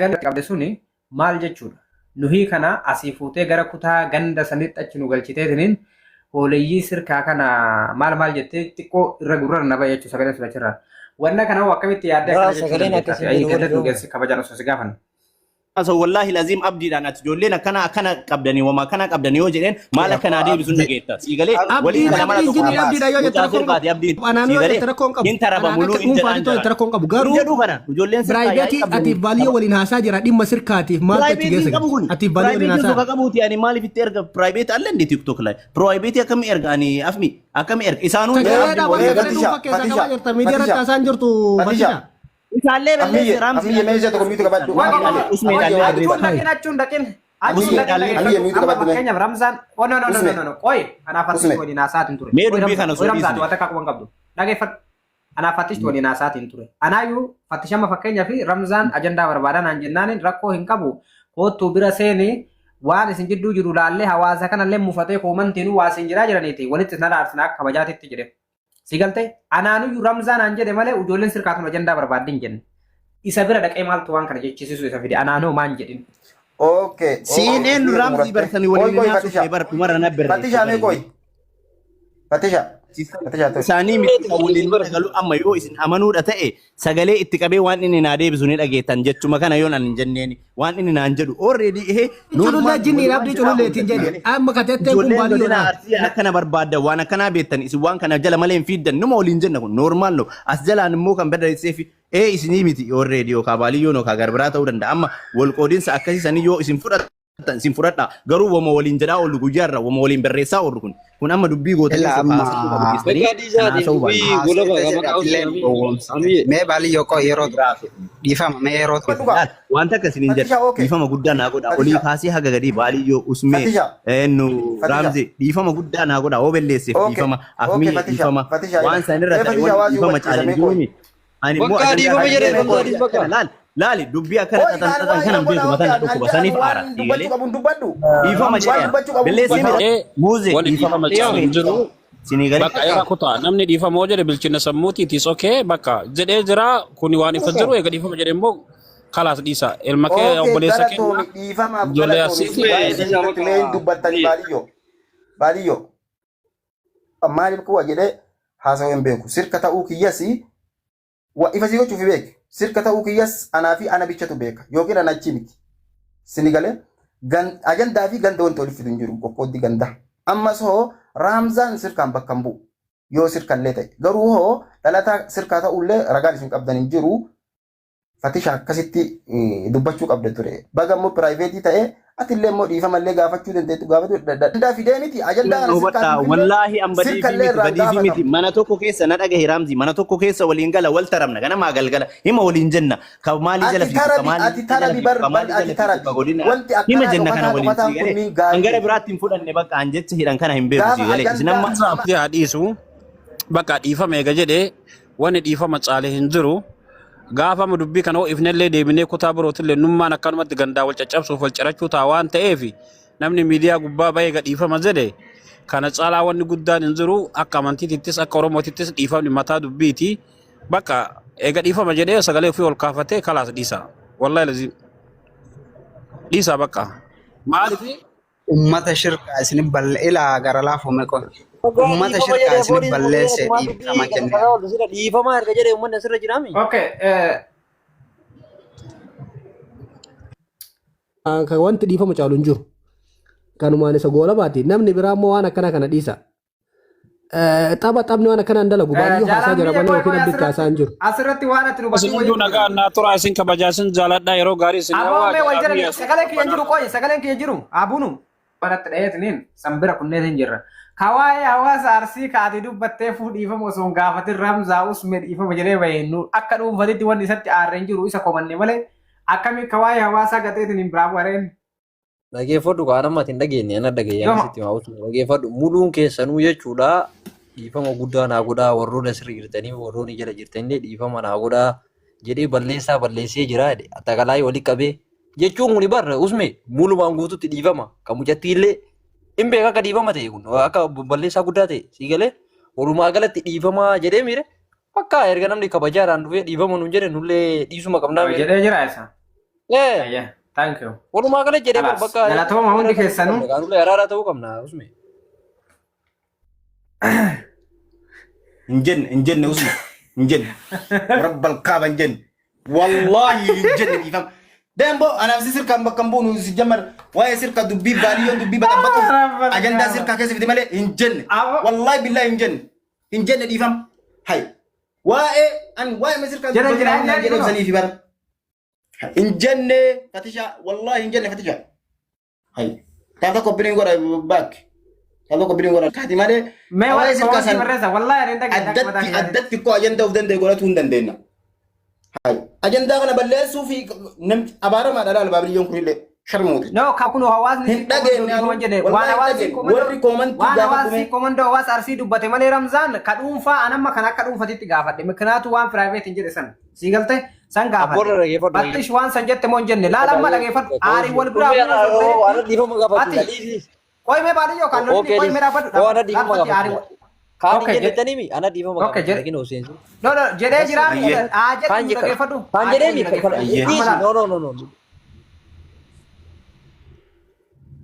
qabde suni maal jechuudha. Nuhii kana asii fuutee gara kutaa ganda sanitti achi nu galchiteetiniin hooleyyii sirkaa kana maal jettee xiqqoo irra gurra na ba'a jechuudha sagalee filachirraa. Wanna kana hoo akkamitti yaaddee akkana jechuudha. Ayii galatti nu geessi kabajaan osoo si gaafanne. والله لازم أبدي أنا تقولين كنا قبلني وما كنا قبلني يوجدين ما لك نادي بسنة جيتا سيقولي ولي أنا ما لك أبدي أنا تركون قبل أنت ربع ملو أنت تركون قبل قارو وجولين برايبتي أتي باليو ولي ناسا جرا دي مسير كاتي ما تجيسك أتي باليو ولي ناسا برايبتي يعني مالي في ترجع برايبتي ألين دي تيك توك لاي برايبتي أكمل إرجعني أفمي أكمل إرج إسانو Misalnya beli seram sih. Meja tu komputer kabat tu. Usmi dakin. Makanya Ramzan. Oh no. Koi, ana fatis tu di nasatin ture. Ramzan tu atak aku bangkap tu. Lagi ana fatis tu di nasatin ture. Ana yu fatisnya mafaknya fi Ramzan agenda berbadan anjennanin rakko hinkabu. Ko tu bira seni waan isin jiddu jiru laalle hawaasa kana lemmu fatee koomantinu waasin jira jiraniti walitti nara arsina kabajaatitti jedhe. Sigalte anaanu Ramzan anje de male ujolen sirkaatun agenda barbaaddin jenne isa bira dhaqee maaltu waan kana jechisiisu isa fide anaanu maan jedhin okay CNN Ramzi barsani waliin naasu bar umara nabber Fatisha me koy Fatisha Sani miti waliin galu amma yoo isin amanuu dha ta'e sagalee itti qabee waan inni naa deebisu ni dhageettan jechuma kana yoon an jenneeni waan inni naan jedhu already Chululle jinni rabdi chululle tin jedhe amma katette kun baaliyo na akkana barbaadda waan akkana beektan isin waan kana jala malee hin fiiddan numa waliin jenna kun normal no as jalaan immoo kan badaleessee fi isinii miti already yoo kaabaliyo no ka garbiraa ta'uu danda'a amma wal qoodinsa akkasii sanii yoo isin fudhadha garuu wama waliin jedhaa oolu guyyaarra wama waliin barreessaa oolu kun amma dubbii gootanii mee baaliyyoo koo yeroo dhiifama mee yeroo wanta akkasiin jedha dhiifama guddaa naa godha olii kaasee haga gadii baaliyyoo usmee nu Ramzi dhiifama guddaa naa godha oo belleesseef dhiifama afmii dhiifama waan sanirra ta'e dhiifama caalinjuumi ani immoo Lali dubbii akkana xaxan kana beeku matan dhukkuba saniif aara digalee dhiifama jedhee belleessee muuze dhiifama jiru sinigalee bakka eega kutaa namni dhiifama jedhe bilchina sammuutiitis okee bakka jedhee jira kuni waan ifa jiru eega dhiifama jedhee immoo kalaas dhiisa ilma kee obboleessa kee dhiifama ijoollee asiitii dubbattanii baaliyyoo maaliif kuwa jedhee haasawuu hin beeku sirka ta'uu kiyyasi ifa si gochuuf beeku sirka ta'uu kiyyas anaa fi ana bichatu beeka yookiin ana achi miti sinigalee ajandaa fi ganda wanti waliif fidu hin jiru qoqqooddi ganda ammas hoo Ramzan sirkaan bakka hin bu'u yoo sirkallee ta'e garuu hoo dhalataa sirkaa ta'ullee ragaan isin qabdan hin jiru Fatisha akkasitti dubbachuu qabda ture baga immoo piraayiveetii ta'e atillee immoo dhiifamallee gaafachuu dandeettu gaafatu dandaa fidee miti ajandaa wallaahi badii miti mana tokko keessa na dhagahe Ramzi mana tokko keessa waliin gala wal taramna ganamaa galgala hima waliin jenna ka maalii jala hima jenna kana waliin sigale hangara biraatti hin fudhanne bakka an jecha hidhan kana hin beeku sigale isinamma dhiisu bakka dhiifama eega jedhee wani dhiifama caalee hin jiru gaafa dubbii kana ifnellee deebinee kutaa birootillee nummaan akkanumatti gandaa wal caccabsuuf wal cirachuu ta'a waan ta'eef namni miidiyaa gubbaa bahee gadhiifama jedhe kana caalaa wanni guddaan hin jiru akka amantiittis akka oromootittis dhiifamni mataa dubbiiti bakka eega dhiifama jedhee sagalee ofii ol kaafatee kalaas dhiisa wallahi lazim dhiisa bakka maaliif ummata shirkaa isin bal'ilaa gara laafume qon ummata shirkaa isin balleesse dhiifama kenne dhiifama erga jedhee ummanni asirra jiraami okay kan wanti dhiifama caalu hin jiru kanumaan isa goola baati namni biraa immoo waan akkana kana dhiisa taphatni waan akkana hin dalagu baay'ee haasaa jira malee yookiin abdii kaasaa hin jiru asirratti waan ati nu isin hunduu nagaa naa tura isin kabajaa isin jaaladhaa yeroo gaarii isin Aboo wal jira sagaleen kiyya jiru qoy sagaleen kiyya jiru abunu baratti dhayeetiniin sambira kunneen hin jirra kawaayee hawaasa arsii kaati dubbattee fuudhiifama osoo hin gaafatin Ramzaa usme dhiifama jedhee baheenu akka dhuunfatitti wanni isatti aarreen jiru isa komanne malee akkami kawaayee hawaasaa gateetiniin biraaf wareen dhageeffadhu kaan ammatiin dhageenye ana dhageenyaa sitti maa'utu dhageeffadhu muluun keessanuu jechuudha dhiifama guddaa naa godhaa warroota sirrii jirtanii warroonni jala jirtanillee dhiifama naa godhaa jedhee balleessee jira attaqalaayii walii qabee jechuun kuni barra usme mulumaan guututti dhiifama kan mucattiillee hin beeka akka dhiifama ta'e kun akka balleessaa guddaa ta'e siigalee walumaa galatti dhiifama jedhee miire bakka erga namni kabajaadhaan dhufee dhiifama nuun jedhe nullee dhiisuma qabnaa jedhee jira isa Thank you. Walumaa gala jedhee bakka galatooma hundi keessanuu. Qaanulee araaraa ta'uu qabna usme. Injenne usme. Injenne. Rabbal kaaba injenne. Wallahi injenne ifam. Dembo ana sirka bakkan bunu si jamar waye sirka dubbi baliyon dubbi batabatu agenda sirka kesi fiti male injenne. Wallahi billahi injenne. Injenne ifam. Hay. Wae me sirka dubbi sani fi bar. Injenne Fatisha wallahi injenne Fatisha. Hay. Tata ko birin gora back. Tata ko birin gora kati male. Me wae sirka san wallahi arinda addatti ko agenda ufdande gora tundandena. Hay. Agenda kana balleessu fi abara ma dalal babriyon kurille sharmuti. No ka kuno hawaasni waan hawaasni komando hawaas arsii dubbate malee Ramzaan ka dhuunfaa anamma kan akka dhuunfatitti gaafadhe mikinaatu waan private hin jedhe san sii galte san gaafadhe battish waan san jette moo hin jenne laala amma dhageeffadhu aarii wal biraa waan dhiifama gaafatu qoy mee baadiyyo kan lolli qoy mee dhaafadhu waan dhiifama gaafatu kan jedhetanii mi ana dhiifama gaafatu lakin Hussein no jedhee jira jedhu dhageeffadhu kan jedhee mi no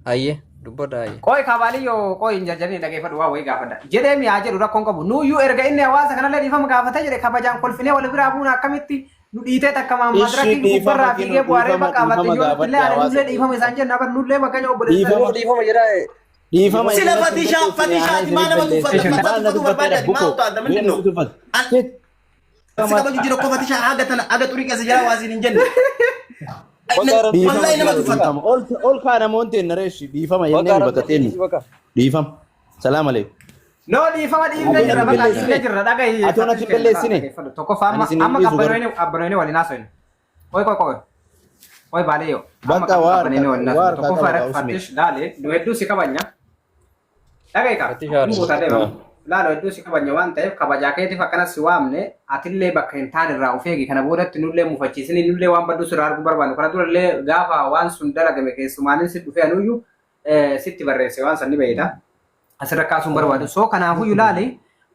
Ayye, dubbadha ayye. Qoy kabaliyyo qoy injajanii dhageeffadhu waa wayii gaafadha. Jedhee mi haa jedhu rakkoon qabu. Nuyyuu erga inni hawaasa kanallee dhiifama gaafatee jedhe kabajaan kolfinee wal biraa buuna akkamitti nu dhiitee takka maammadirratti gubbarraa fiigee bu'aaree maqaafatte yoo illee ana nullee dhiifama isaan jenna bar nullee bakka obboleessa. Dhiifama jedhaa dhiifama sila Fatisha maana matu barbaada maa utaadda mindinno. Sila baju jira ko Fatisha aga turii keessa jira waasiin hin jenne. Wallahi nama tufata. Ol kana monte nareshi difama yenne bakateni. Difam. Salam alaykum. No difama dhiifne jirra bakka dhiifne jirra dhagai. Atona tibbelleessine. Tokko faama amma qabbanone walina soin. Qoy baaleyo. Bakka waar tokko faara Fatish dale du heddu si kabanya. Dhagai ka. Muta deba. Laalo hedduu si kabanya waan ta'eef kabajaa keetiif akkanas si waamne atillee bakka hin taane irraa ufeegi kana boodatti nullee mufachiisini nullee waan baddu sirraa arguu barbaannu kana durallee gaafa waan sun dalagame keessumaanin si dhufee anuyyuu sitti barreesse waan sanni beeyda asirra kaasuun barbaadu soo kanaafuyyuu laale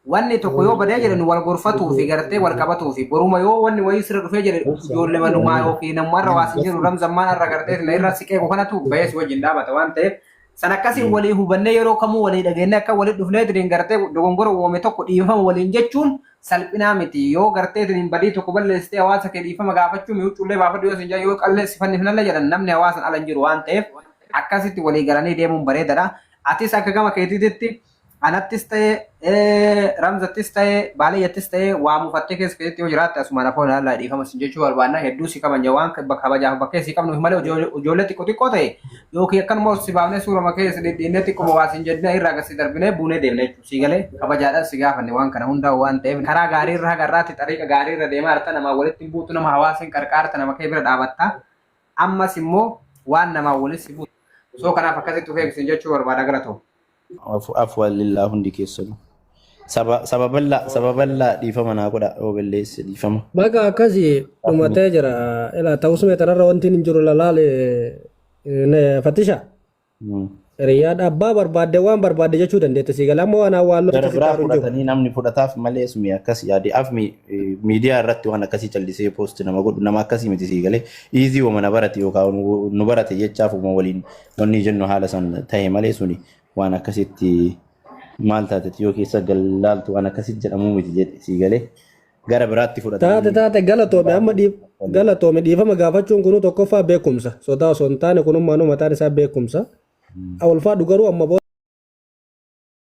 wanni tokko yoo badee jedhan wal gorfatuu fi gartee wal qabatuu fi boruma yoo wanni wayii sirra dhufee jedhe ijoollee manumaa yookiin nammarra waasin jiru Ramzammaan irra gartee na irra siqee kanatu bayees wajjin dhaabata waan ta'eef san akkasii walii hubannee yeroo kamuu walii dhageenye akka walii dhufnee tiriin gartee dogongora uumame tokko dhiifama waliin jechuun salphinaa miti yoo gartee tiriin badii tokko balleessitee hawaasa kee dhiifama gaafachuu mi huccullee baafadhu yoo sinjaa yoo qalleessi fannifnallee jedhan namni hawaasan ala hin jiru waan ta'eef akkasitti walii galanii deemuun bareedadha. Atis akka gama keetiitti anattis ta'ee Ramzattis ta'ee baaleeyyattis ta'ee waa mufattee keessa keessatti yoo jiraatte asumaan afoo ilaalaa dhiifama sin jechuu barbaanna hedduu si kabanja waan kabajaaf bakkee si qabnuuf malee ijoollee xiqqoo ta'e yookiin akkanuma si baafnee suurama keessa dhidhiinnee xiqqoo waa sin jedhina irraa gasi darbinee buunee deemne jechuudha si galee kabajaadhaan si gaafanne waan kana hundaa'u waan ta'eef karaa gaarii irra hagarraatti xariiqa gaarii irra deemaa jirta namaa walitti hin buutu nama hawaasa hin qarqaarta nama kee bira dhaabatta ammas immoo waan namaa walitti buutu soo kanaaf akkasitti dhufee sin jechuu barbaada gara ta'u. Afwa lillah hundi keessanu sababalla dhiifama naa godha yoo balleesse dhiifama bakka akkasii dhumatee jira ilaa ta'us meetararra wanti hin jiru lalaale Fatisha Riyaad abbaa barbaadde waan barbaadde jechuu dandeette si gala ammoo waan awwaalloo gara biraa fudhatanii namni fudhataaf malee sumi akkas yaade af miidiyaa irratti waan akkasii callisee post nama godhu nama akkasii miti si galee easy wama na barate yookaan nu barate jechaaf uma waliin wanni jennu haala san ta'e malee suni waan akkasitti maal taateti yoo keessa galaaltu waan akkasitti jedhamu miti jedhe si galee gara biraatti fudhatanii taate galatoome amma galatoome dhiifama gaafachuun kunu tokkoffaa beekumsa sodaa osoo hin taane kunummaanuu mataan isaa beekumsa awwalfaa dhugaruu amma